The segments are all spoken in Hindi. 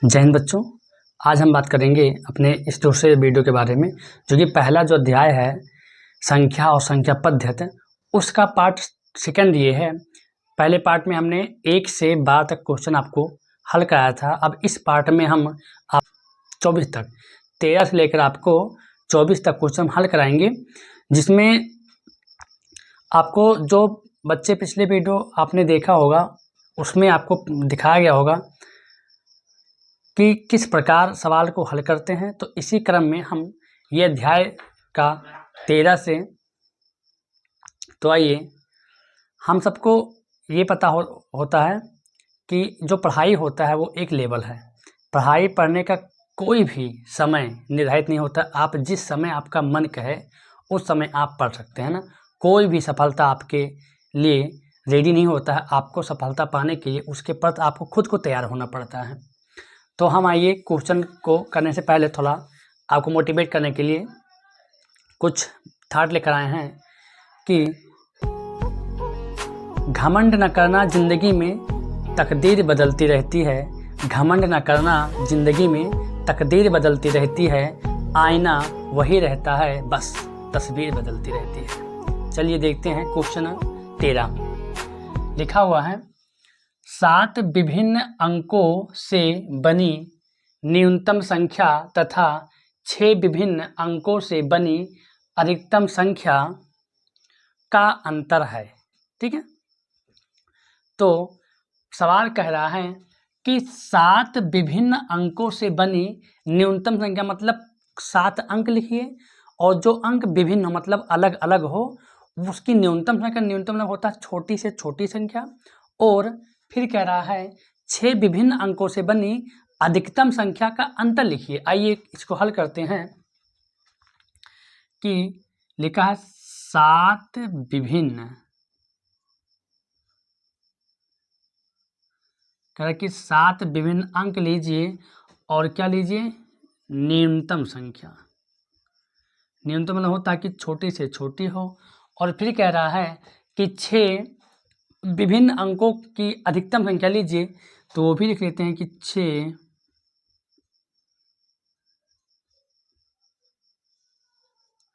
जय हिंद बच्चों। आज हम बात करेंगे अपने इस दूसरे वीडियो के बारे में, जो कि पहला जो अध्याय है संख्या और संख्या पद्धति, उसका पार्ट सेकंड ये है। पहले पार्ट में हमने 1 से 12 तक क्वेश्चन आपको हल कराया था। अब इस पार्ट में हम आप 24 तक 13 से लेकर आपको 24 तक क्वेश्चन हल कराएंगे, जिसमें आपको जो बच्चे पिछले वीडियो आपने देखा होगा उसमें आपको दिखाया गया होगा कि किस प्रकार सवाल को हल करते हैं। तो इसी क्रम में हम ये अध्याय का 13 से, तो आइए, हम सबको ये पता होता है कि जो पढ़ाई होता है वो एक लेवल है। पढ़ाई पढ़ने का कोई भी समय निर्धारित नहीं होता। आप जिस समय आपका मन कहे उस समय आप पढ़ सकते हैं ना। कोई भी सफलता आपके लिए रेडी नहीं होता है। आपको सफलता पाने के लिए उसके प्रति आपको खुद को तैयार होना पड़ता है। तो हम आइए क्वेश्चन को करने से पहले थोड़ा आपको मोटिवेट करने के लिए कुछ थॉट लेकर आए हैं कि घमंड न करना जिंदगी में तकदीर बदलती रहती है। घमंड न करना जिंदगी में तकदीर बदलती रहती है। आईना वही रहता है, बस तस्वीर बदलती रहती है। चलिए देखते हैं क्वेश्चन 13। लिखा हुआ है 7 विभिन्न अंकों से बनी न्यूनतम संख्या तथा 6 विभिन्न अंकों से बनी अधिकतम संख्या का अंतर है। ठीक है, तो सवाल कह रहा है कि 7 विभिन्न अंकों से बनी न्यूनतम संख्या, मतलब 7 अंक लिखिए और जो अंक विभिन्न हो मतलब अलग अलग हो, उसकी न्यूनतम संख्या, न्यूनतम मतलब होता है छोटी से छोटी संख्या। और फिर कह रहा है 6 विभिन्न अंकों से बनी अधिकतम संख्या का अंतर लिखिए। आइए इसको हल करते हैं कि लिखा है 7 विभिन्न, कह रहा है कि 7 विभिन्न अंक लीजिए और क्या लीजिए, न्यूनतम संख्या। न्यूनतम मतलब होता है कि छोटी से छोटी हो। और फिर कह रहा है कि 6 विभिन्न अंकों की अधिकतम संख्या लीजिए, तो वो भी लिख लेते हैं कि 6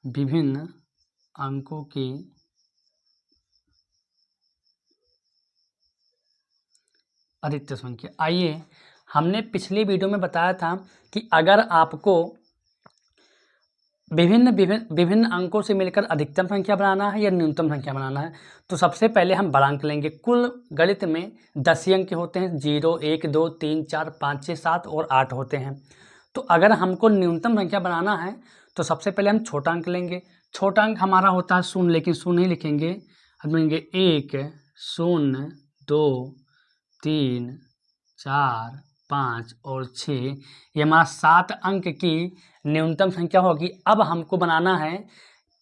विभिन्न अंकों की अधिकतम संख्या। आइए, हमने पिछले वीडियो में बताया था कि अगर आपको विभिन्न अंकों से मिलकर अधिकतम संख्या बनाना है या न्यूनतम संख्या बनाना है, तो सबसे पहले हम बड़ा अंक लेंगे। कुल गणित में 10 अंक होते हैं, 0, 1, 2, 3, 4, 5, 6, 7 और 8 होते हैं। तो अगर हमको न्यूनतम संख्या बनाना है तो सबसे पहले हम छोटा अंक लेंगे। छोटा अंक हमारा होता है 0, लेकिन 0 नहीं लिखेंगे, हम लेंगे 1, 0, 2, 3, 4, 5 और 6। ये हमारा 7 अंक की न्यूनतम संख्या होगी। अब हमको बनाना है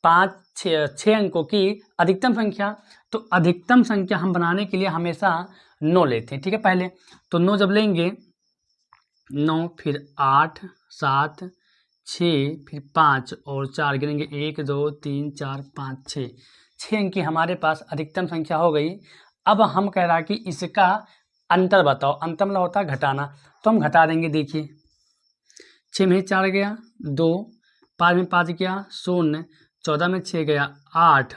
6 अंकों की अधिकतम संख्या। तो अधिकतम संख्या हम बनाने के लिए हमेशा 9 लेते हैं। ठीक है, पहले तो 9 जब लेंगे, 9 फिर 8, 7, 6 फिर 5 और 4 गिनेंगे, 1, 2, 3, 4, 5, 6। 6 अंक की हमारे पास अधिकतम संख्या हो गई। अब हम कह रहा है कि इसका अंतर बताओ। अंतर मतलब होता है घटाना, तो हम घटा देंगे। देखिए 6 में 4 गया 2, 5 में 5 गया 0, 14 में 6 गया 8,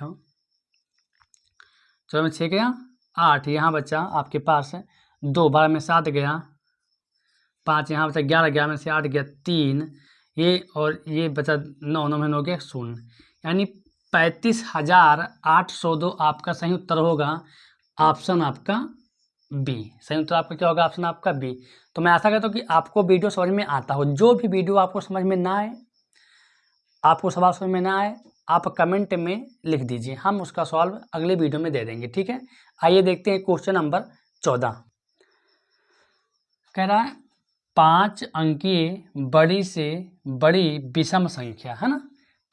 14 में 6 गया 8, यहाँ बचा आपके पास 2, 12 में 7 गया 5, यहाँ बचा 11, 11 में से 8 गया 3, ये और ये बचा 9, 9 में 9 गया 0, यानी 35,802 आपका सही उत्तर होगा। ऑप्शन आपका बी सही उत्तर आपका क्या होगा, ऑप्शन आपका बी। तो मैं आशा करता हूँ कि आपको वीडियो समझ में आता हो। जो भी वीडियो आपको समझ में ना आए, आपको सवाल समझ में ना आए, आप कमेंट में लिख दीजिए, हम उसका सॉल्व अगले वीडियो में दे देंगे। ठीक है, आइए देखते हैं क्वेश्चन नंबर 14। कह रहा है 5 अंकीय बड़ी से बड़ी विषम संख्या, है ना,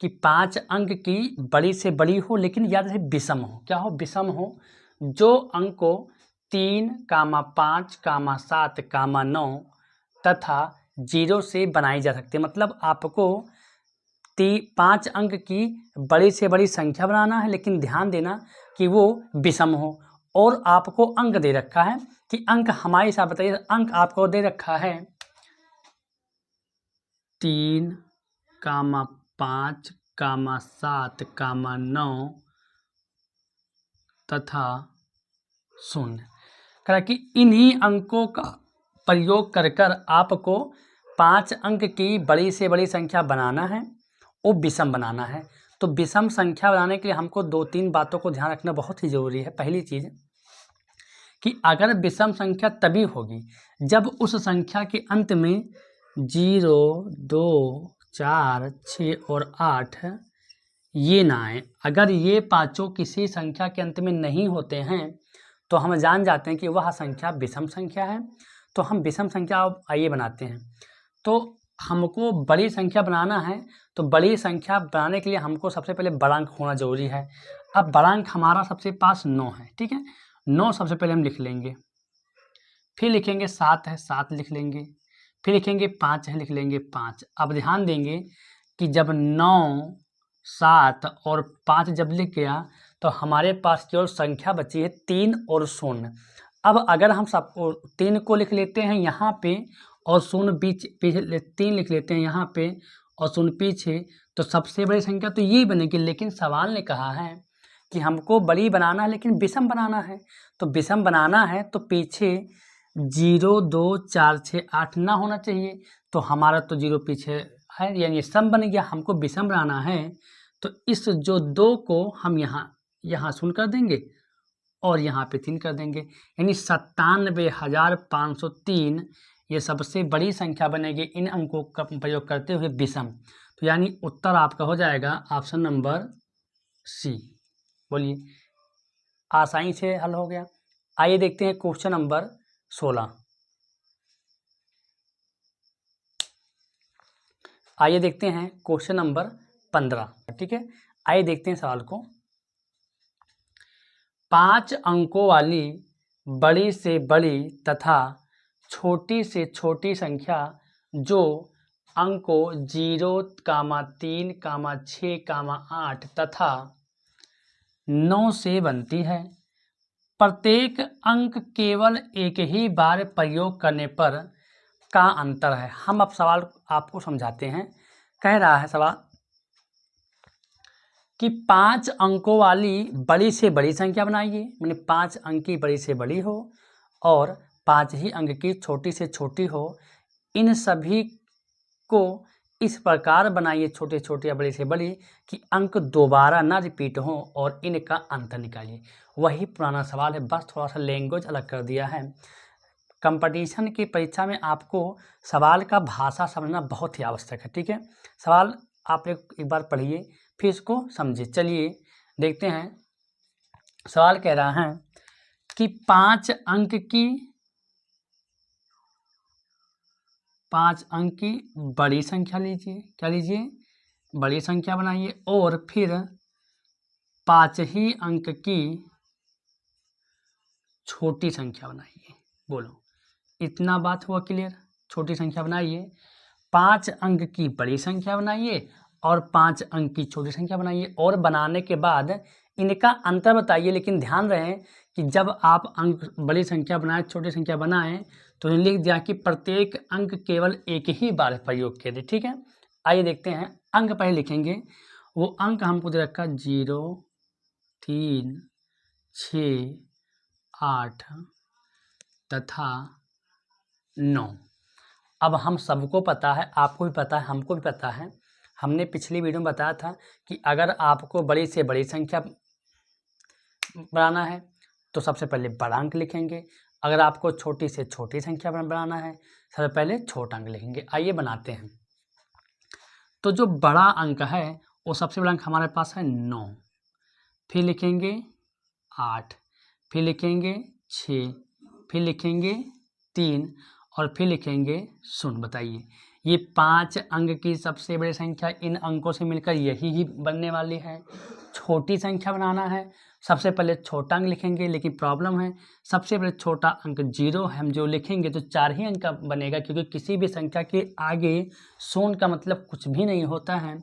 कि 5 अंक की बड़ी से बड़ी हो, लेकिन याद रहे विषम हो। क्या हो, विषम हो। जो अंक को 3, 5, 7, 9 तथा 0 से बनाई जा सकती है। मतलब आपको 5 अंक की बड़ी से बड़ी संख्या बनाना है, लेकिन ध्यान देना कि वो विषम हो। और आपको अंक दे रखा है कि अंक हमारे हिसाब बताइए, अंक आपको दे रखा है 3, 5, 7, 9 तथा 0। कहा कि इन्हीं अंकों का प्रयोग कर कर आपको 5 अंक की बड़ी से बड़ी संख्या बनाना है और विषम बनाना है। तो विषम संख्या बनाने के लिए हमको 2-3 बातों को ध्यान रखना बहुत ही ज़रूरी है। पहली चीज़ कि अगर विषम संख्या तभी होगी जब उस संख्या के अंत में 0, 2, 4, 6 और 8 ये ना आए। अगर ये पांचों किसी संख्या के अंत में नहीं होते हैं तो हम जान जाते हैं कि वह संख्या विषम संख्या है। तो हम विषम संख्या आइए बनाते हैं। तो हमको बड़ी संख्या बनाना है, तो बड़ी संख्या बनाने के लिए हमको सबसे पहले बड़ा अंक होना जरूरी है। अब बड़ा अंक हमारा सबसे पास 9 है, ठीक है। 9 सबसे पहले हम लिख लेंगे, फिर लिखेंगे 7 है, 7 लिख लेंगे, फिर लिखेंगे 5 है, लिख लेंगे 5। अब ध्यान देंगे कि जब 9, 7 और 5 जब लिख गया तो हमारे पास केवल संख्या बची है 3 और 0। अब अगर हम सब 3 को लिख लेते हैं यहाँ पे और 0 बीच पीछे 3 लिख लेते हैं यहाँ पे और 0 पीछे, तो सबसे बड़ी संख्या तो यही बनेगी। लेकिन सवाल ने कहा है कि हमको बड़ी बनाना है लेकिन विषम बनाना है। तो विषम बनाना है तो पीछे 0, 2, 4, 6, 8 ना होना चाहिए। तो हमारा तो 0 पीछे है, यानी सम बन गया। हमको विषम बनाना है तो इस जो 2 को हम यहाँ 0 कर देंगे और यहाँ पे 3 कर देंगे, यानी 97,503 ये सबसे बड़ी संख्या बनेगी इन अंकों का प्रयोग करते हुए विषम। तो यानी उत्तर आपका हो जाएगा ऑप्शन नंबर सी। बोलिए, आसानी से हल हो गया। आइए देखते हैं क्वेश्चन नंबर 16। आइए देखते हैं क्वेश्चन नंबर 15, ठीक है। आइए देखते हैं सवाल को। 5 अंकों वाली बड़ी से बड़ी तथा छोटी से छोटी संख्या जो अंकों 0, 3, 6, 8 तथा 9 से बनती है। प्रत्येक अंक केवल एक ही बार प्रयोग करने पर का अंतर है। हम अब सवाल आपको समझाते हैं। कह रहा है सवाल कि 5 अंकों वाली बड़ी से बड़ी संख्या बनाइए, यानी 5 अंक की बड़ी से बड़ी हो और 5 ही अंक की छोटी से छोटी हो। इन सभी को इस प्रकार बनाइए, छोटे छोटे या बड़ी से बड़ी, कि अंक दोबारा ना रिपीट हो और इनका अंतर निकालिए। वही पुराना सवाल है, बस थोड़ा सा लैंग्वेज अलग कर दिया है। कंपटीशन की परीक्षा में आपको सवाल का भाषा समझना बहुत ही आवश्यक है, ठीक है। सवाल आप एक बार पढ़िए फिर इसको समझिए। चलिए देखते हैं। सवाल कह रहा है कि 5 अंक की बड़ी संख्या लीजिए। क्या लीजिए? बड़ी संख्या बनाइए और फिर 5 ही अंक की छोटी संख्या बनाइए। बोलो, इतना बात हुआ क्लियर? छोटी संख्या बनाइए, 5 अंक की बड़ी संख्या बनाइए और 5 अंक की छोटी संख्या बनाइए, और बनाने के बाद इनका अंतर बताइए। लेकिन ध्यान रहे कि जब आप अंक बड़ी संख्या बनाएं, छोटी संख्या बनाएं, तो लिख दिया कि प्रत्येक अंक केवल एक ही बार प्रयोग किए थे, ठीक है। आइए देखते हैं। अंक पहले लिखेंगे, वो अंक हमको दे रखा 0, 3, 6, 8 तथा 9। अब हम सबको पता है, आपको भी पता है, हमको भी पता है। हमने पिछली वीडियो में बताया था कि अगर आपको बड़ी से बड़ी संख्या बनाना है तो सबसे पहले बड़ा अंक लिखेंगे। अगर आपको छोटी से छोटी संख्या बनाना है सबसे पहले छोटा अंक लिखेंगे। आइए बनाते हैं। तो जो बड़ा अंक है वो सबसे बड़ा अंक हमारे पास है 9, फिर लिखेंगे 8, फिर लिखेंगे 6, फिर लिखेंगे 3 और फिर लिखेंगे 0। बताइए, ये 5 अंक की सबसे बड़ी संख्या इन अंकों से मिलकर यही ही बनने वाली है। छोटी संख्या बनाना है, सबसे पहले छोटा अंक लिखेंगे, लेकिन प्रॉब्लम है सबसे पहले छोटा अंक 0 है। हम जो लिखेंगे तो 4 ही अंक का बनेगा, क्योंकि किसी भी संख्या के आगे 0 का मतलब कुछ भी नहीं होता है।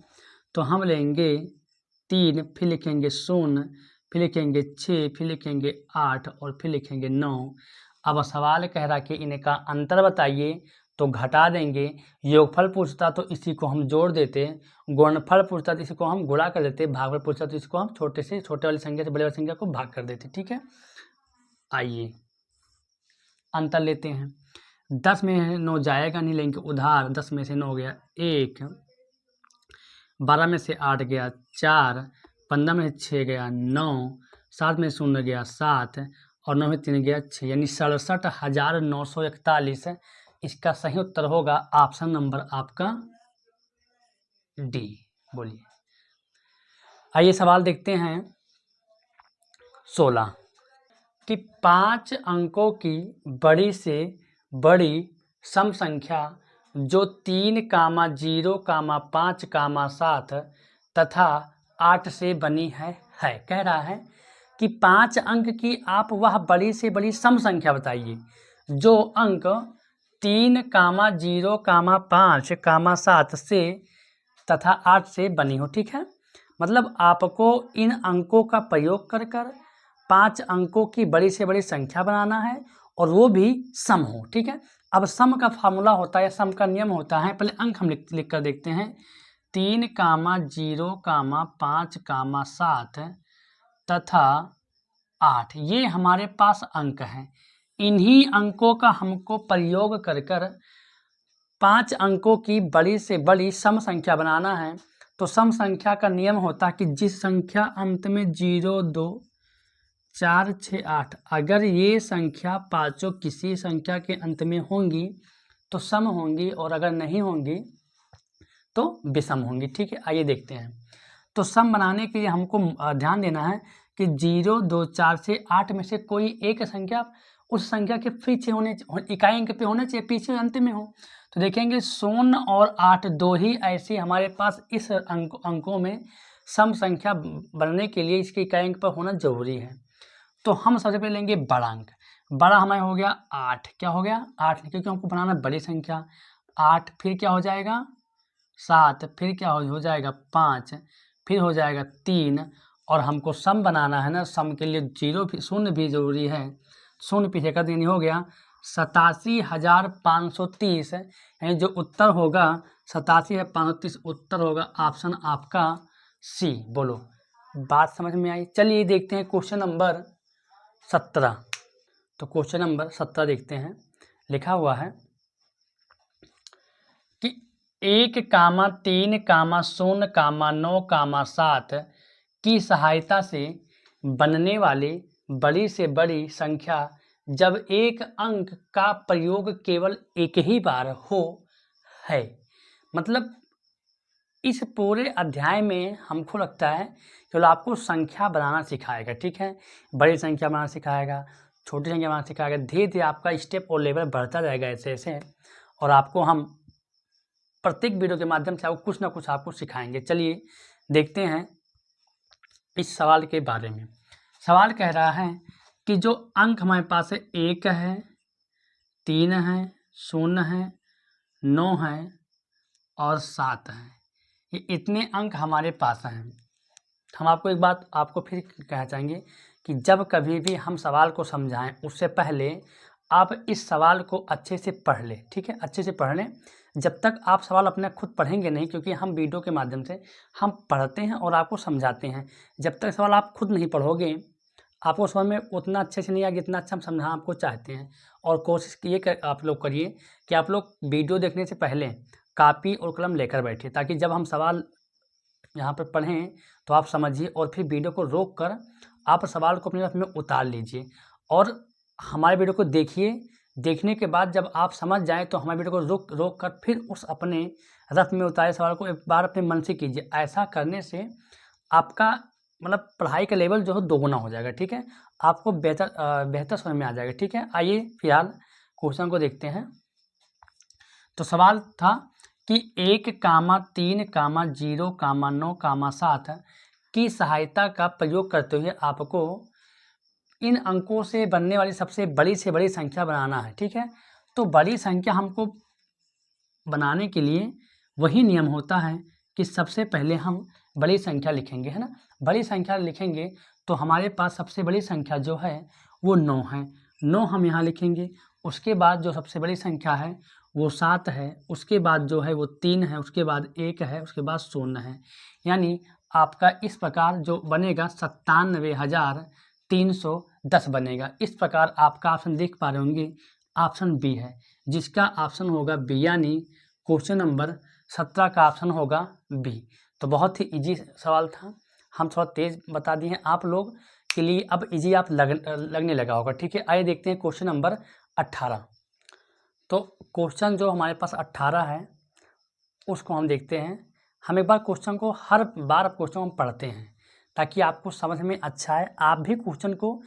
तो हम लेंगे 3, फिर लिखेंगे 0, फिर लिखेंगे 6, फिर लिखेंगे 8 और फिर लिखेंगे 9। अब सवाल कह रहा कि इनका अंतर बताइए, तो घटा देंगे। योगफल पूछता तो इसी को हम जोड़ देते, गुणनफल पूछता तो इसी को हम गुणा कर देते, भागफल पूछता तो इसको हम छोटे से छोटे वाली संख्या से बड़े वाली संख्या को भाग कर देते। ठीक है, आइए अंतर लेते हैं। 10 में 9 जाएगा नहीं, लेंगे उधार। 10 में से 9 गया 1, 12 में से 8 गया 4, 15 में से 6 गया 9, 7 में 0 गया 7 और 9 में 3 गया 6, यानी 67,941। इसका सही उत्तर होगा ऑप्शन नंबर आपका डी। बोलिए। आइए सवाल देखते हैं 16 कि 5 अंकों की बड़ी से बड़ी सम संख्या जो 3, 0, 5, 7 तथा 8 से बनी है। कह रहा है कि 5 अंक की आप वह बड़ी से बड़ी सम संख्या बताइए जो अंक 3, 0, 5, 7 से तथा 8 से बनी हो। ठीक है, मतलब आपको इन अंकों का प्रयोग कर 5 अंकों की बड़ी से बड़ी संख्या बनाना है और वो भी सम हो। ठीक है, अब सम का फार्मूला होता है, सम का नियम होता है, पहले अंक हम लिख कर देखते हैं। 3, 0, 5, 7 तथा 8, ये हमारे पास अंक हैं। इन्हीं अंकों का हमको प्रयोग कर 5 अंकों की बड़ी से बड़ी सम संख्या बनाना है। तो सम संख्या का नियम होता है कि जिस संख्या अंत में 0, 2, 4, 6, 8, अगर ये संख्या पांचों किसी संख्या के अंत में होंगी तो सम होंगी और अगर नहीं होंगी तो विषम होंगी। ठीक है, आइए देखते हैं। तो सम बनाने के लिए हमको ध्यान देना है कि 0, 2, 4 से 8 में से कोई एक संख्या उस संख्या के पीछे होने, इकाई अंक पे होने चाहिए, पीछे अंत में हो। तो देखेंगे 0 और 8 दो ही ऐसी हमारे पास इस अंकों में सम संख्या बनने के लिए इसके इकाई अंक पर होना जरूरी है। तो हम सबसे पहले लेंगे बड़ा अंक। बड़ा हमारा हो गया 8। क्या हो गया 8, क्योंकि हमको बनाना बड़ी संख्या। 8 फिर क्या हो जाएगा 7, फिर क्या हो जाएगा 5, फिर हो जाएगा 3 और हमको सम बनाना है ना, सम के लिए 0 भी जरूरी है। 0 पीछे कर देनी, हो गया 87,530, यानी जो उत्तर होगा 87,530 उत्तर होगा ऑप्शन आपका सी। बोलो, बात समझ में आई? चलिए देखते हैं क्वेश्चन नंबर 17। तो क्वेश्चन नंबर 17 देखते हैं। लिखा हुआ है कि 1, 3, 0, 9, 7 की सहायता से बनने वाली बड़ी से बड़ी संख्या जब एक अंक का प्रयोग केवल एक ही बार हो है। मतलब इस पूरे अध्याय में हमको लगता है केवल आपको संख्या बनाना सिखाएगा। ठीक है, बड़ी संख्या बनाना सिखाएगा, छोटी संख्या बनाना सिखाएगा। धीरे धीरे आपका स्टेप और लेवल बढ़ता जाएगा ऐसे ऐसे, और आपको हम प्रत्येक वीडियो के माध्यम से आपको कुछ ना कुछ आपको सिखाएंगे। चलिए देखते हैं इस सवाल के बारे में। सवाल कह रहा है कि जो अंक हमारे पास है 1 है, 3 है, 0 है, 9 है और 7 है। ये इतने अंक हमारे पास हैं। हम आपको एक बात आपको फिर कहना चाहेंगे कि जब कभी भी हम सवाल को समझाएं उससे पहले आप इस सवाल को अच्छे से पढ़ लें। ठीक है, अच्छे से पढ़ लें। जब तक आप सवाल अपने खुद पढ़ेंगे नहीं, क्योंकि हम वीडियो के माध्यम से हम पढ़ते हैं और आपको समझाते हैं। जब तक सवाल आप खुद नहीं पढ़ोगे आपको समझ में उतना अच्छे से नहीं आएगा जितना अच्छा हम समझाना आपको चाहते हैं। और कोशिश ये आप लोग करिए कि आप लोग वीडियो देखने से पहले कापी और कलम लेकर बैठिए, ताकि जब हम सवाल यहाँ पर पढ़ें तो आप समझिए और फिर वीडियो को रोक कर आप सवाल को अपने रथ में उतार लीजिए और हमारे वीडियो को देखिए। देखने के बाद जब आप समझ जाएं तो हमारे वीडियो को रोक कर फिर उस अपने रथ में उतारे सवाल को एक बार अपने मन से कीजिए। ऐसा करने से आपका मतलब पढ़ाई का लेवल जो है दोगुना हो जाएगा। ठीक है, आपको बेहतर समझ में आ जाएगा। ठीक है, आइए फिलहाल क्वेश्चन को देखते हैं। तो सवाल था कि 1, 3, 0, 9, 7 की सहायता का प्रयोग करते हुए आपको इन अंकों से बनने वाली सबसे बड़ी से बड़ी संख्या बनाना है। ठीक है, तो बड़ी संख्या हमको बनाने के लिए वही नियम होता है कि सबसे पहले हम बड़ी संख्या लिखेंगे, है ना। बड़ी संख्या लिखेंगे तो हमारे पास सबसे बड़ी संख्या जो है वो 9 है। 9 हम यहाँ लिखेंगे। उसके बाद जो सबसे बड़ी संख्या है वो 7 है, उसके बाद जो है वो 3 है, उसके बाद 1 है, उसके बाद 0 है। यानी आपका इस प्रकार जो बनेगा 97,310 बनेगा। इस प्रकार आपका ऑप्शन देख पा रहे होंगे, ऑप्शन बी है, जिसका ऑप्शन होगा बी, यानी क्वेश्चन नंबर 17 का ऑप्शन होगा बी। तो बहुत ही इजी सवाल था, हम थोड़ा तेज बता दिए हैं आप लोग के लिए, अब इजी आप लगने लगा होगा। ठीक है, आइए देखते हैं क्वेश्चन नंबर 18। तो क्वेश्चन जो हमारे पास 18 है उसको हम देखते हैं। हम एक बार क्वेश्चन को, हर बार क्वेश्चन हम पढ़ते हैं ताकि आपको समझ में अच्छा है। आप भी क्वेश्चन को,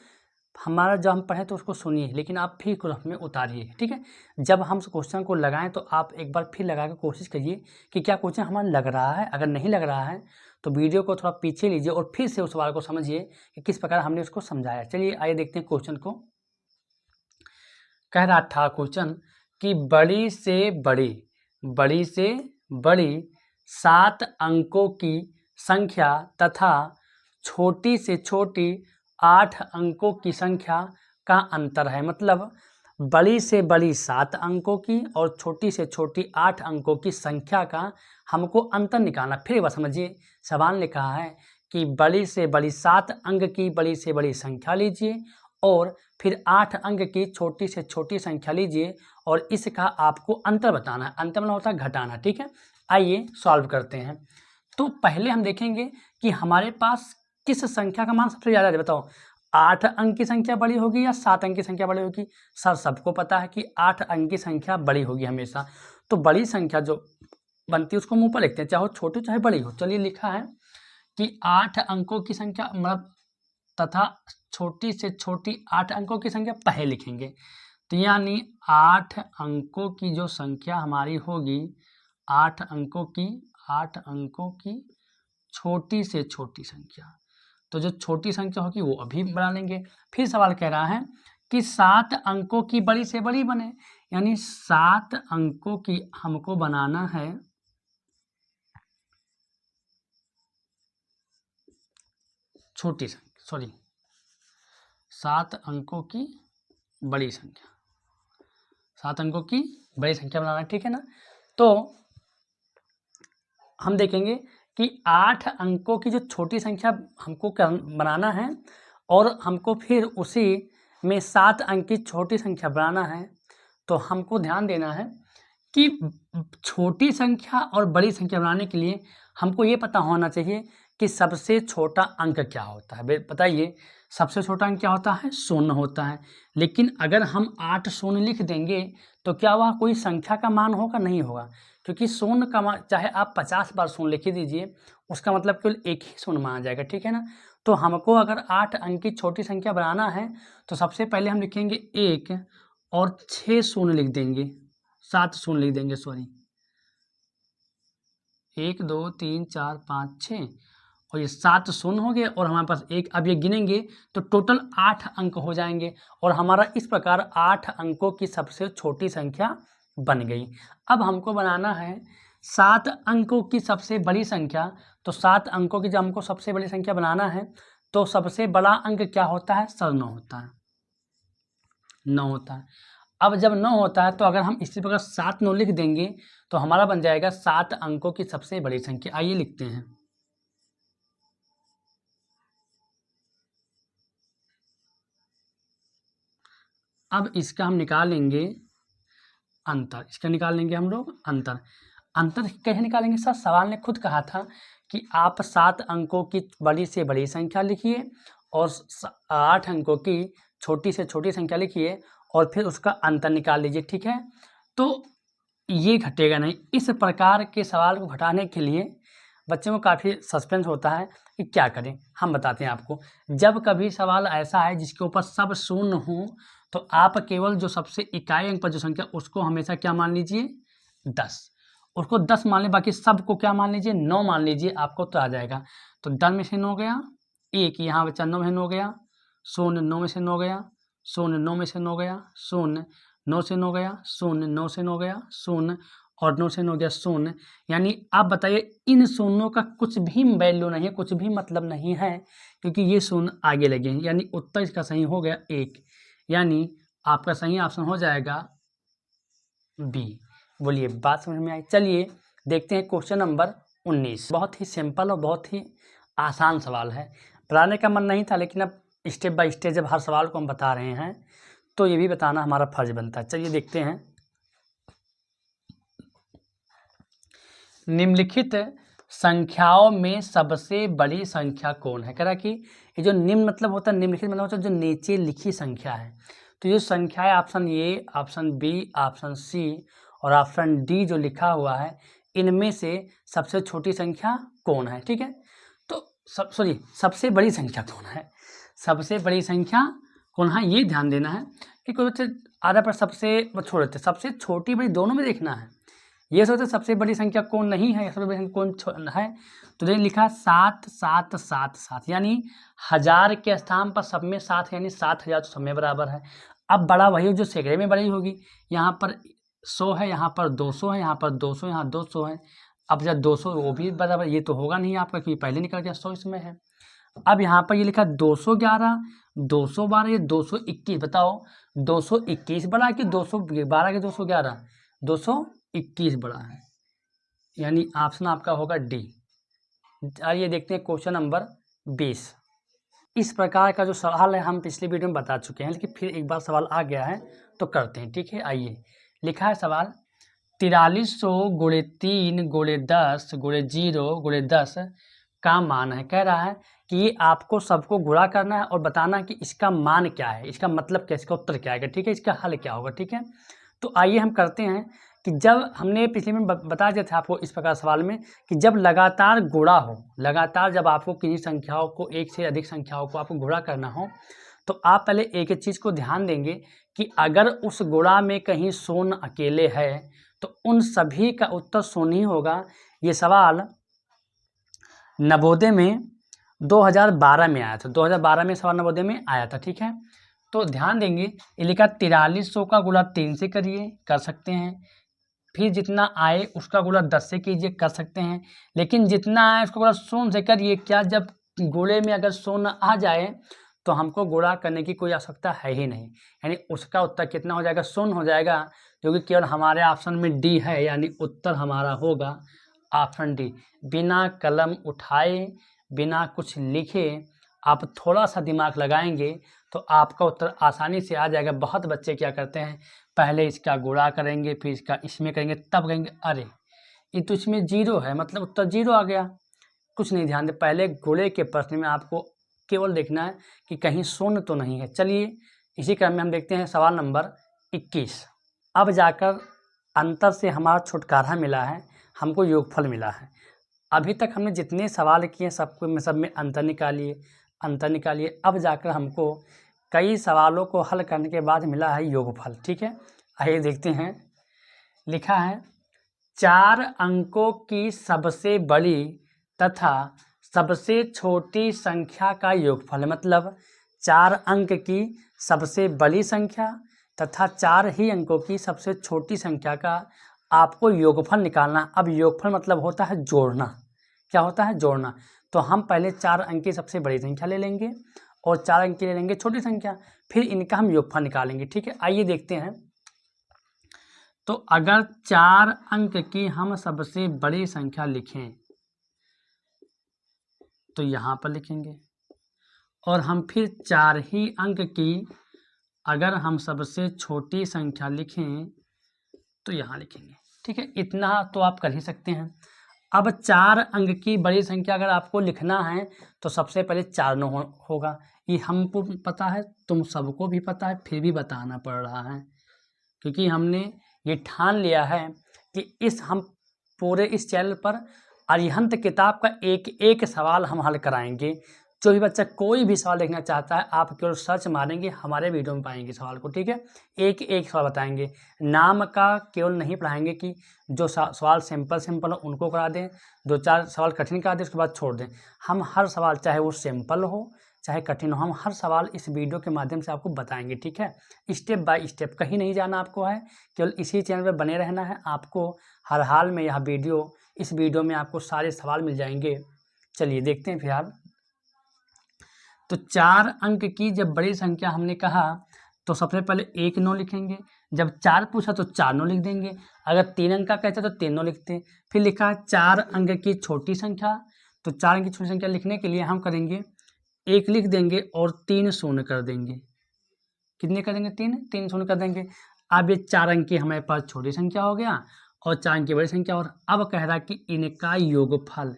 हमारा जब हम पढ़ें तो उसको सुनिए, लेकिन आप फिर ग्राफ में उतारिए। ठीक है, जब हम क्वेश्चन को लगाएं तो आप एक बार फिर लगा के कोशिश करिए कि क्या क्वेश्चन हमारा लग रहा है। अगर नहीं लग रहा है तो वीडियो को थोड़ा पीछे लीजिए और फिर से उस सवाल को समझिए कि किस प्रकार हमने उसको समझाया। चलिए आइए देखते हैं क्वेश्चन को। कह रहा था क्वेश्चन कि बड़ी से बड़ी 7 अंकों की संख्या तथा छोटी से छोटी 8 अंकों की संख्या का अंतर है। मतलब बड़ी से बड़ी 7 अंकों की और छोटी से छोटी 8 अंकों की संख्या का हमको अंतर निकालना। फिर एक बार समझिए, सवाल लिखा है कि बड़ी से बड़ी 7 अंक की बड़ी से बड़ी संख्या लीजिए और फिर 8 अंक की छोटी से छोटी संख्या लीजिए और इसका आपको अंतर बताना है। अंतर मतलब होता है घटाना। ठीक है, आइए सॉल्व करते हैं। तो पहले हम देखेंगे कि हमारे पास किस संख्या का मान सबसे ज़्यादा है। बताओ, 8 अंक की संख्या बड़ी होगी या 7 अंक की संख्या बड़ी होगी? सबको पता है कि 8 अंक की संख्या बड़ी होगी हमेशा। तो बड़ी संख्या जो बनती है उसको मुँह पर लिखते हैं, चाहे वो छोटी चाहे बड़ी हो। चलिए, लिखा है कि 8 अंकों की संख्या मतलब तथा छोटी से छोटी 8 अंकों की संख्या पहले लिखेंगे। तो यानी 8 अंकों की जो संख्या हमारी होगी, 8 अंकों की छोटी से छोटी संख्या, तो जो छोटी संख्या होगी वो अभी बना लेंगे। फिर सवाल कह रहा है कि 7 अंकों की बड़ी से बड़ी बने, यानी 7 अंकों की हमको बनाना है छोटी संख्या, 7 अंकों की बड़ी संख्या, 7 अंकों की बड़ी संख्या बनाना। ठीक है ना, तो हम देखेंगे कि 8 अंकों की जो छोटी संख्या हमको बनाना है और हमको फिर उसी में 7 अंक की छोटी संख्या बनाना है। तो हमको ध्यान देना है कि छोटी संख्या और बड़ी संख्या बनाने के लिए हमको ये पता होना चाहिए कि सबसे छोटा अंक क्या होता है। बताइए, सबसे छोटा अंक क्या होता है? 0 होता है। लेकिन अगर हम 8 शून्य लिख देंगे तो क्या वह कोई संख्या का मान होगा? नहीं होगा, क्योंकि शून्य का मान चाहे आप 50 बार शून्य लिख दीजिए, उसका मतलब केवल एक ही शून्य माना जाएगा। ठीक है ना, तो हमको अगर 8 अंक की छोटी संख्या बनाना है तो सबसे पहले हम लिखेंगे 1 और 6 शून्य लिख देंगे, 7 शून्य लिख देंगे, 1 2 3 4 5 6 और ये 7 शून्य हो गए और हमारे पास 1। अब ये गिनेंगे तो टोटल 8 अंक हो जाएंगे और हमारा इस प्रकार 8 अंकों की सबसे छोटी संख्या बन गई। अब हमको बनाना है 7 अंकों की सबसे बड़ी संख्या। तो 7 अंकों की जब हमको सबसे बड़ी संख्या बनाना है तो सबसे बड़ा अंक क्या होता है? 9 होता है, 9 होता है। अब जब 9 होता है तो अगर हम इसी प्रकार 7 9 लिख देंगे तो हमारा बन जाएगा 7 अंकों की सबसे बड़ी संख्या। आइए लिखते हैं। अब इसका हम निकालेंगे अंतर, इसका निकाल लेंगे हम लोग अंतर। अंतर कैसे निकालेंगे सर? सवाल ने खुद कहा था कि आप 7 अंकों की बड़ी से बड़ी संख्या लिखिए और 8 अंकों की छोटी से छोटी संख्या लिखिए और फिर उसका अंतर निकाल लीजिए। ठीक है, तो ये घटेगा नहीं। इस प्रकार के सवाल को घटाने के लिए बच्चों को काफ़ी सस्पेंस होता है कि क्या करें। हम बताते हैं आपको। जब कभी सवाल ऐसा है जिसके ऊपर सब शून्य हो तो आप केवल जो सबसे इकाई अंक पर जो संख्या उसको हमेशा क्या मान लीजिए? 10। उसको 10 मान लें, बाकी सबको क्या मान लीजिए? 9 मान लीजिए, आपको तो आ जाएगा। तो 10 में से 9 गया, 1 यहाँ बचा, 9 में से 9 गया, 0 9 में से 9 गया, 0 9 में से 9 गया, 0 9 से 9 गया, 0 9 से 9 गया, 0 और 9 से 9 गया, 0। यानी आप बताइए, इन शून्यों का कुछ भी वैल्यू नहीं है, कुछ भी मतलब नहीं है, क्योंकि ये शून्य आगे लगे हैं। यानी उत्तर इसका सही हो गया 1। यानी आपका सही ऑप्शन हो जाएगा बी। बोलिए बात समझ में आई। चलिए देखते हैं क्वेश्चन नंबर 19। बहुत ही सिंपल और बहुत ही आसान सवाल है। बताने का मन नहीं था, लेकिन अब स्टेप बाय स्टेप जब हर सवाल को हम बता रहे हैं तो ये भी बताना हमारा फर्ज बनता है। चलिए देखते हैं। निम्नलिखित संख्याओं में सबसे बड़ी संख्या कौन है? कह रहा कि ये जो निम्न मतलब होता है, निम्नलिखित मतलब होता है जो नीचे लिखी संख्या है। तो ये संख्या है option A, option B, option C और ऑप्शन डी जो लिखा हुआ है, इनमें से सबसे छोटी संख्या कौन है? ठीक है, तो सबसे बड़ी संख्या कौन है? सबसे बड़ी संख्या कौन है ये ध्यान देना है कि कोई बच्चे आधा पर सबसे छोड़ देते, सबसे छोटी बड़ी दोनों में देखना है। ये सोचते सबसे बड़ी संख्या कौन नहीं है, सबसे बड़ी संख्या कौन है, तो देखिए लिखा 7,777, यानी 1000 के स्थान पर सब में 7 है, यानी 7000 तो सब में बराबर है। अब बड़ा वही जो सैकड़े में बड़ी होगी, यहाँ पर 100 है, यहाँ पर 200 है, यहाँ पर 200, यहाँ 200 है। अब जब 200 वो भी बराबर, ये तो होगा नहीं आपका क्योंकि पहले निकल गया 100 इसमें है। अब यहाँ पर ये लिखा 211, 212, ये 221। बताओ 221 बड़ा कि 212 के 211? 221 बड़ा है, यानी ऑप्शन आपका होगा डी। आइए देखते हैं क्वेश्चन नंबर 20। इस प्रकार का जो सवाल है हम पिछली वीडियो में बता चुके हैं, लेकिन फिर एक बार सवाल आ गया है तो करते हैं। ठीक है, आइए लिखा है सवाल 4300 गुणे 3 गुणे 10 गुणे 0 गुणे 10 का मान है। कह रहा है कि ये आपको सबको गुणा करना है और बताना है कि इसका मान क्या है, इसका मतलब क्या, इसका उत्तर क्या आएगा। ठीक है, इसका हल क्या होगा। ठीक है, तो आइए हम करते हैं कि जब हमने पिछले में बता दिया था आपको इस प्रकार सवाल में कि जब लगातार गुणा हो, लगातार जब आपको किसी संख्याओं को, एक से अधिक संख्याओं को आपको गुणा करना हो, तो आप पहले एक एक चीज़ को ध्यान देंगे कि अगर उस गुणा में कहीं शून्य अकेले है तो उन सभी का उत्तर शून्य ही होगा। ये सवाल नवोदय में 2012 में आया था, 2012 में सवाल नवोदय में आया था। ठीक है, तो ध्यान देंगे ये लिखा 4300 का गुणा 3 से करिए, कर सकते हैं। फिर जितना आए उसका गुणा 10 से कीजिए, कर सकते हैं। लेकिन जितना आए उसका गुणा 0 से करिए। क्या जब गुणे में अगर 0 आ जाए तो हमको गुणा करने की कोई आवश्यकता है ही नहीं, यानी उसका उत्तर कितना हो जाएगा? 0 हो जाएगा, क्योंकि केवल हमारे ऑप्शन में डी है, यानी उत्तर हमारा होगा ऑप्शन डी। बिना कलम उठाए, बिना कुछ लिखे आप थोड़ा सा दिमाग लगाएंगे तो आपका उत्तर आसानी से आ जाएगा। बहुत बच्चे क्या करते हैं, पहले इसका गुणा करेंगे, फिर इसका इसमें करेंगे, तब कहेंगे अरे ये तो इसमें 0 है, मतलब उत्तर 0 आ गया। कुछ नहीं, ध्यान दे, पहले गुणे के प्रश्न में आपको केवल देखना है कि कहीं शून्य तो नहीं है। चलिए इसी क्रम में हम देखते हैं सवाल नंबर 21। अब जाकर अंतर से हमारा छुटकारा मिला है, हमको योगफल मिला है। अभी तक हमने जितने सवाल किए सब में अंतर निकालिए। अब जाकर हमको कई सवालों को हल करने के बाद मिला है योगफल। ठीक है, आइए देखते हैं। लिखा है 4 अंकों की सबसे बड़ी तथा सबसे छोटी संख्या का योगफल, मतलब 4 अंक की सबसे बड़ी संख्या तथा 4 ही अंकों की सबसे छोटी संख्या का आपको योगफल निकालना। अब योगफल मतलब होता है जोड़ना। क्या होता है? जोड़ना। तो हम पहले 4 अंक की सबसे बड़ी संख्या ले लेंगे और 4 अंक की ले लेंगे छोटी संख्या, फिर इनका हम योगफल निकालेंगे। ठीक है, आइए देखते हैं। तो अगर 4 अंक की हम सबसे बड़ी संख्या लिखें तो यहाँ पर लिखेंगे, और हम फिर 4 ही अंक की अगर हम सबसे छोटी संख्या लिखें तो यहाँ लिखेंगे। ठीक है, इतना तो आप कर ही सकते हैं। अब 4 अंक की बड़ी संख्या अगर आपको लिखना है तो सबसे पहले 4 9 होगा। ये हमको पता है, तुम सबको भी पता है, फिर भी बताना पड़ रहा है क्योंकि हमने ये ठान लिया है कि हम पूरे इस चैनल पर अरिहंत किताब का एक एक सवाल हम हल कराएंगे। जो भी बच्चा कोई भी सवाल देखना चाहता है, आप केवल सर्च मारेंगे, हमारे वीडियो में पाएंगे सवाल को। ठीक है, एक एक सवाल बताएंगे, नाम का केवल नहीं पढ़ाएंगे कि जो सवाल सिंपल हो उनको करा दें, 2-4 सवाल कठिन करा दें, उसके बाद छोड़ दें। हम हर सवाल, चाहे वो सिंपल हो चाहे कठिन हो, हम हर सवाल इस वीडियो के माध्यम से आपको बताएंगे। ठीक है, स्टेप बाय स्टेप, कहीं नहीं जाना आपको है, केवल इसी चैनल पर बने रहना है। आपको हर हाल में यह वीडियो, इस वीडियो में आपको सारे सवाल मिल जाएंगे। चलिए देखते हैं फिलहाल। तो 4 अंक की जब बड़ी संख्या हमने कहा तो सबसे पहले 1 9 लिखेंगे। जब 4 पूछा तो 4 9 लिख देंगे। अगर 3 अंक का कहते तो 3 9 लिखते। फिर लिखा है 4 अंक की छोटी संख्या, तो 4 अंक की छोटी संख्या लिखने के लिए हम करेंगे 1 लिख देंगे और 3 शून्य कर देंगे। कितने कर देंगे? 3 शून्य कर देंगे। अब ये 4 अंक की हमारे पास छोटी संख्या हो गया और 4 अंक की बड़ी संख्या। और अब कह रहा है कि इनका योगफल,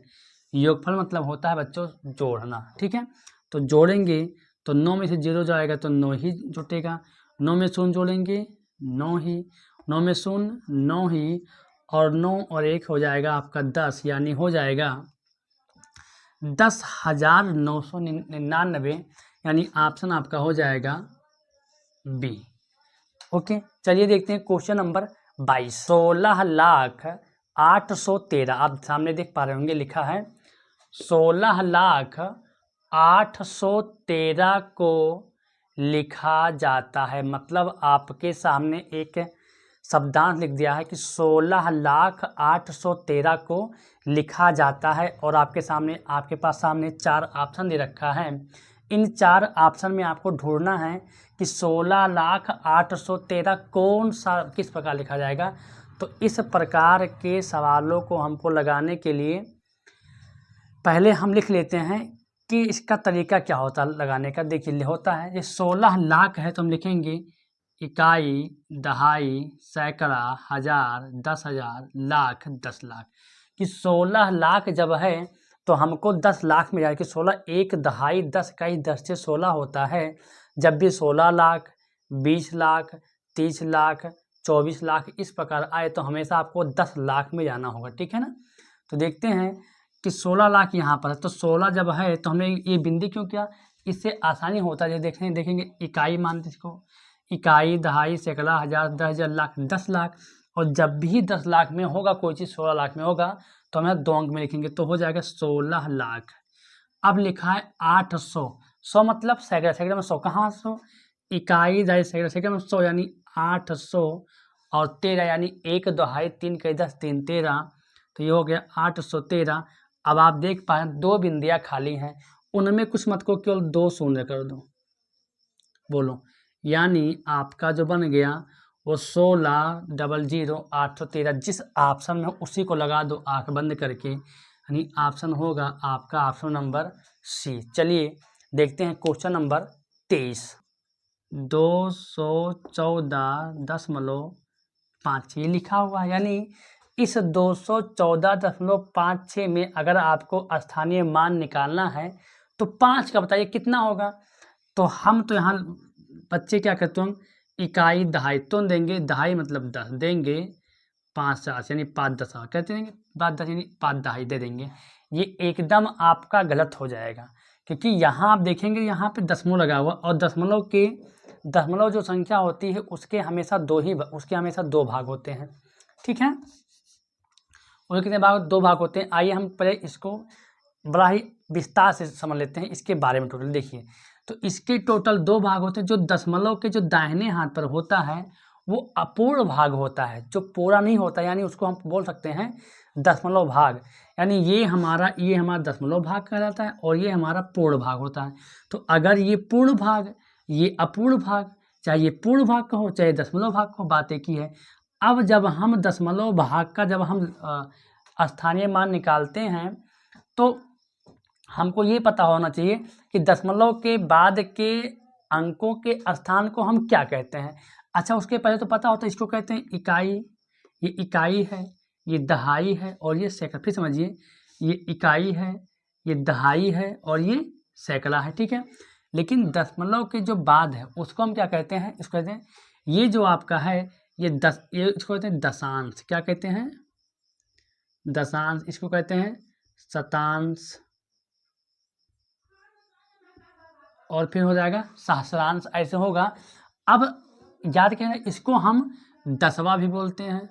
योगफल मतलब होता है बच्चों जोड़ना, ठीक है। तो जोड़ेंगे तो 9 में से 0 जाएगा तो 9 ही जुटेगा। 9 में शून्य जोड़ेंगे 9 ही, 9 में शून्य 9 ही, और 9 और 1 हो जाएगा आपका 10, यानी हो जाएगा 10,999, यानी ऑप्शन आपका हो जाएगा बी। ओके, चलिए देखते हैं क्वेश्चन नंबर 22। 16,813, आप सामने देख पा रहे होंगे लिखा है 16,813 को लिखा जाता है। मतलब आपके सामने एक शब्दांश लिख दिया है कि 16,813 को लिखा जाता है, और आपके पास सामने 4 ऑप्शन दे रखा है। इन 4 ऑप्शन में आपको ढूंढना है कि 16,813 कौन सा किस प्रकार लिखा जाएगा। तो इस प्रकार के सवालों को हमको लगाने के लिए पहले हम लिख लेते हैं कि इसका तरीका क्या होता है लगाने का। देखिए होता है ये 16 लाख है तो हम लिखेंगे इकाई, दहाई, सैकड़ा, हजार, 10,000, लाख, 10 लाख। कि 16 लाख जब है तो हमको 10 लाख में जाए कि 16 1 दहाई 10 इकाई 10 से 16 होता है। जब भी 16 लाख, 20 लाख, 30 लाख, 24 लाख इस प्रकार आए तो हमेशा आपको 10 लाख में जाना होगा, ठीक है ना। तो देखते हैं कि 16 लाख यहाँ पर है, तो 16 जब है तो हमने ये बिंदी क्यों किया, इससे आसानी होता है। देखेंगे इकाई मानते इसको, इकाई, दहाई, सैकड़ा, हजार, 10,000, लाख, 10 लाख। और जब भी 10 लाख में होगा कोई चीज़ 16 लाख में होगा तो हमें 2 अंक में लिखेंगे, तो हो जाएगा 16 लाख। अब लिखा है 800, 100 मतलब सैकड़ा, सैकड़ा में 100, कहाँ 100, इकाई, दहाई, सैकड़ा, सैकड़ा में 100 यानी 800, और 13 यानी 1 दहाई 3 इकाई 10 3 13, तो ये हो गया 813। अब आप देख पाए 2 बिंदियाँ खाली हैं, उनमें कुछ मत को केवल 2 शून्य कर दो, बोलो, यानी आपका जो बन गया वो 16,00813, जिस ऑप्शन में उसी को लगा दो आंख बंद करके, यानी ऑप्शन होगा आपका ऑप्शन नंबर सी। चलिए देखते हैं क्वेश्चन नंबर 23। 214.56 ये लिखा हुआ है, यानी इस 214.56 में अगर आपको स्थानीय मान निकालना है तो 5 का बताइए कितना होगा। तो हम तो यहाँ बच्चे क्या करते हैं, इकाई दहाई तो देंगे, दहाई मतलब 10 देंगे, 5 7 यानी 5 10 कहते देंगे, 5 10 यानी 5 दहाई दे देंगे। ये एकदम आपका गलत हो जाएगा, क्योंकि यहाँ आप देखेंगे यहाँ पे दशमलव लगा हुआ, और दशमलव जो संख्या होती है उसके हमेशा 2 भाग होते हैं, ठीक है। और कितने भाग? 2 भाग होते हैं। आइए हम पहले इसको बड़ा ही विस्तार से समझ लेते हैं इसके बारे में। टोटल देखिए, तो इसके टोटल 2 भाग होते हैं। जो दशमलव के जो दाहिने हाथ पर होता है वो अपूर्ण भाग होता है, जो पूरा नहीं होता, यानी उसको हम बोल सकते हैं दशमलव भाग। यानी ये हमारा दशमलव भाग कहलाता है और ये हमारा पूर्ण भाग होता है। तो अगर ये पूर्ण भाग, ये अपूर्ण भाग, चाहे ये पूर्ण भाग का हो चाहे दशमलव भाग को, बात एक ही है। अब जब हम दशमलव भाग का जब हम स्थानीय मान निकालते हैं तो हमको ये पता होना चाहिए कि दशमलव के बाद के अंकों के स्थान को हम क्या कहते हैं। अच्छा, उसके पहले तो पता होता है, इसको कहते हैं इकाई, ये इकाई है, ये दहाई है और ये सैकड़ा। फिर समझिए, ये इकाई है, ये दहाई है और ये सैकड़ा है, ठीक है। लेकिन दशमलव के जो बाद है उसको हम क्या कहते हैं, इसको कहते हैं, ये जो आपका है ये इसको कहते हैं दशांश। क्या कहते हैं? दशांश। इसको कहते हैं शतांश, और फिर हो जाएगा सहस्रांश, ऐसे होगा। अब याद क्या है, इसको हम 10वां भी बोलते हैं,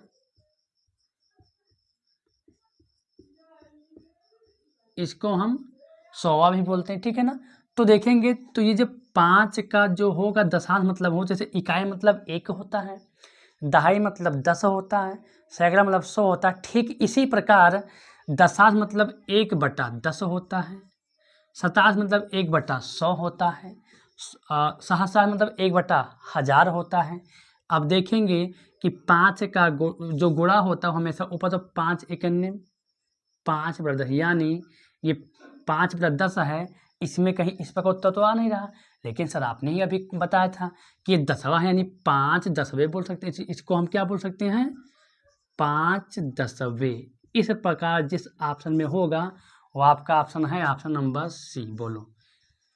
इसको हम 100वां भी बोलते हैं, ठीक है ना। तो देखेंगे तो ये जो 5 का जो होगा दशांश मतलब हो, जैसे इकाई मतलब 1 होता है, दहाई मतलब 10 होता है, सैकड़ा मतलब 100 होता है। ठीक इसी प्रकार दशांश मतलब 1/10 होता है, शतांश मतलब 1/100 होता है। सहस्रार मतलब 1/1000 होता है। अब देखेंगे कि 5 का जो गुणा होता है हमेशा ऊपर, तो 5 एकन्ने 5/10, यानी ये 5/10 है। इसमें कहीं इस प्रकार उत्तर तो आ नहीं रहा, लेकिन सर आपने ही अभी बताया था कि ये 10वां है, यानी 5/10 बोल सकते हैं। इसको हम क्या बोल सकते हैं? 5/10। इस प्रकार जिस ऑप्शन में होगा वो आपका ऑप्शन है ऑप्शन नंबर सी। बोलो,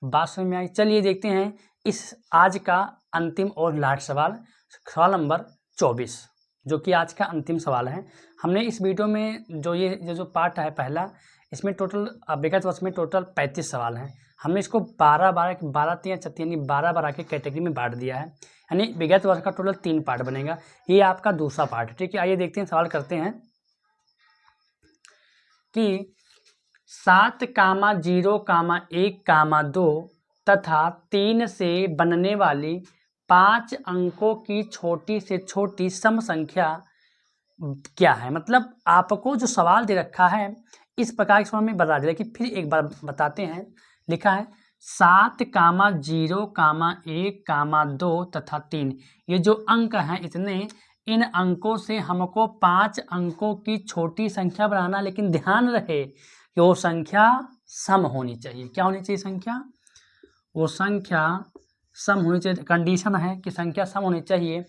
बात समझ में आई? चलिए देखते हैं इस आज का अंतिम और लास्ट सवाल, सवाल नंबर 24, जो कि आज का अंतिम सवाल है। हमने इस वीडियो में जो पार्ट है पहला, इसमें टोटल विगत वर्ष में टोटल 35 सवाल हैं। हमने इसको 12 यानी 12 के कैटेगरी में बांट दिया है, यानी विगत वर्ष का टोटल 3 पार्ट बनेगा। ये आपका दूसरा पार्ट है, ठीक है। आइए देखते हैं, सवाल करते हैं कि 7,0,1,2 तथा 3 से बनने वाली 5 अंकों की छोटी से छोटी सम संख्या क्या है। मतलब आपको जो सवाल दे रखा है इस प्रकार के सवाल में बता दिया, कि फिर एक बार बताते हैं। लिखा है 7,0,1,2 तथा 3, ये जो अंक हैं इतने, इन अंकों से हमको 5 अंकों की छोटी संख्या बनाना, लेकिन ध्यान रहे कि वो संख्या सम होनी चाहिए। क्या होनी चाहिए? संख्या, वो संख्या सम होनी चाहिए। कंडीशन है कि संख्या सम होनी चाहिए।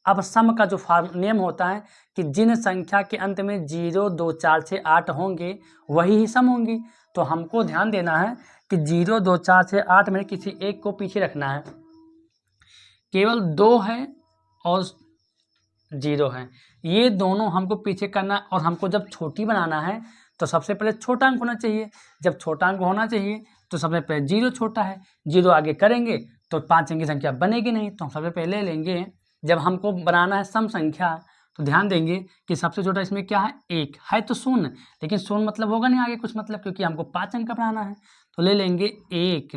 अब सम का जो नियम होता है कि जिन संख्या के अंत में 0, 2, 4, 6, 8 होंगे वही ही सम होंगी। तो हमको ध्यान देना है कि 0, 2, 4, 6, 8 में किसी एक को पीछे रखना है। केवल 2 है और 0 है, ये दोनों हमको पीछे करना। और हमको जब छोटी बनाना है तो सबसे पहले छोटा अंक होना चाहिए। जब छोटा अंक होना चाहिए तो सबसे पहले 0 छोटा है, 0 आगे करेंगे तो 5 अंक की संख्या बनेगी नहीं। तो हम सबसे पहले लेंगे, जब हमको बनाना है सम संख्या, तो ध्यान देंगे कि सबसे छोटा इसमें क्या है? 1 है, तो शून्य, लेकिन शून्य मतलब होगा नहीं आगे कुछ, मतलब क्योंकि हमको 5 अंक का बनाना है। तो ले लेंगे 1,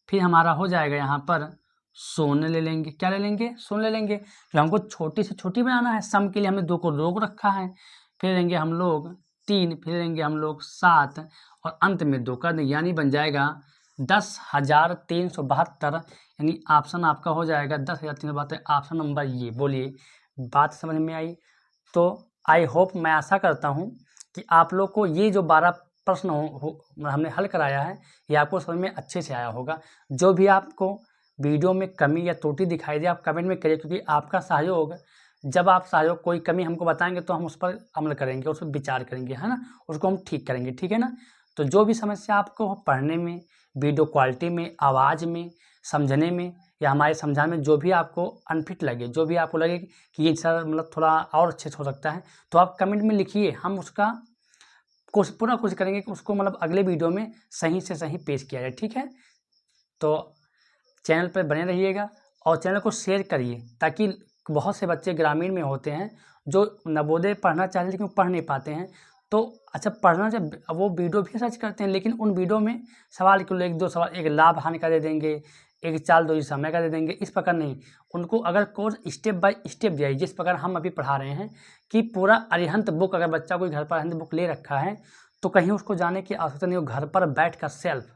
फिर हमारा हो जाएगा यहाँ पर शून्य ले लेंगे। क्या ले लेंगे? शून्य ले लेंगे। जो हमको छोटी से छोटी बनाना है, सम के लिए हमने 2 को रोक रखा है। फिर लेंगे हम लोग 3, फिर लेंगे हम लोग 7, और अंत में 2 कर देंगे, यानी बन जाएगा 10,372। यानी ऑप्शन आपका हो जाएगा 10,372, ऑप्शन नंबर ये। बोलिए, बात समझ में आई? तो आई होप, मैं आशा करता हूँ कि आप लोग को ये जो 12 प्रश्न हमने हल कराया है, ये आपको समझ में अच्छे से आया होगा। जो भी आपको वीडियो में कमी या त्रुटि दिखाई दे, आप कमेंट में करिए, क्योंकि आपका सहयोग, जब आप सहयोग कोई कमी हमको बताएंगे तो हम उस पर अमल करेंगे, उस पर विचार करेंगे, है ना, उसको हम ठीक करेंगे, ठीक है ना। तो जो भी समस्या आपको पढ़ने में, वीडियो क्वालिटी में, आवाज़ में, समझने में, या हमारे समझाने में जो भी आपको अनफिट लगे, जो भी आपको लगे कि ये सर मतलब थोड़ा और अच्छे से हो सकता है, तो आप कमेंट में लिखिए। हम उसका पूरा कोशिश करेंगे कि उसको मतलब अगले वीडियो में सही से सही पेश किया जाए, ठीक है। तो चैनल पर बने रहिएगा और चैनल को शेयर करिए, ताकि बहुत से बच्चे ग्रामीण में होते हैं जो नवोदय पढ़ना चाहते हैं लेकिन पढ़ नहीं पाते हैं। तो अच्छा, पढ़ना जब वो वीडियो भी सर्च करते हैं, लेकिन उन वीडियो में सवाल केवल 1-2 सवाल, एक लाभ हानि का दे देंगे, एक चाल 2 समय का दे देंगे, इस प्रकार नहीं। उनको अगर कोर्स स्टेप बाय स्टेप दिया, जिस प्रकार हम अभी पढ़ा रहे हैं कि पूरा अरिहंत बुक, अगर बच्चा कोई घर पर अरिहंत बुक ले रखा है तो कहीं उसको जाने की आवश्यकता नहीं हो, घर पर बैठ कर सेल्फ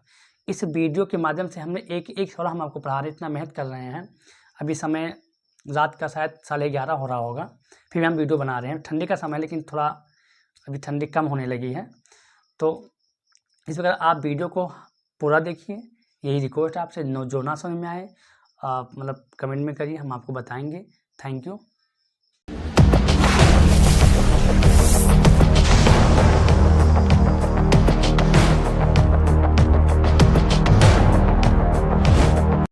इस वीडियो के माध्यम से हमने एक सवाल हम आपको पढ़ा रहे हैं, इतना मेहनत कर रहे हैं। अभी समय रात का शायद 11:30 हो रहा होगा, फिर हम वीडियो बना रहे हैं। ठंडी का समय, लेकिन थोड़ा अभी ठंडी कम होने लगी है। तो इस प्रकार आप वीडियो को पूरा देखिए, यही रिक्वेस्ट है आपसे। जो ना समझ में आए मतलब कमेंट में करिए, हम आपको बताएंगे। Thank you.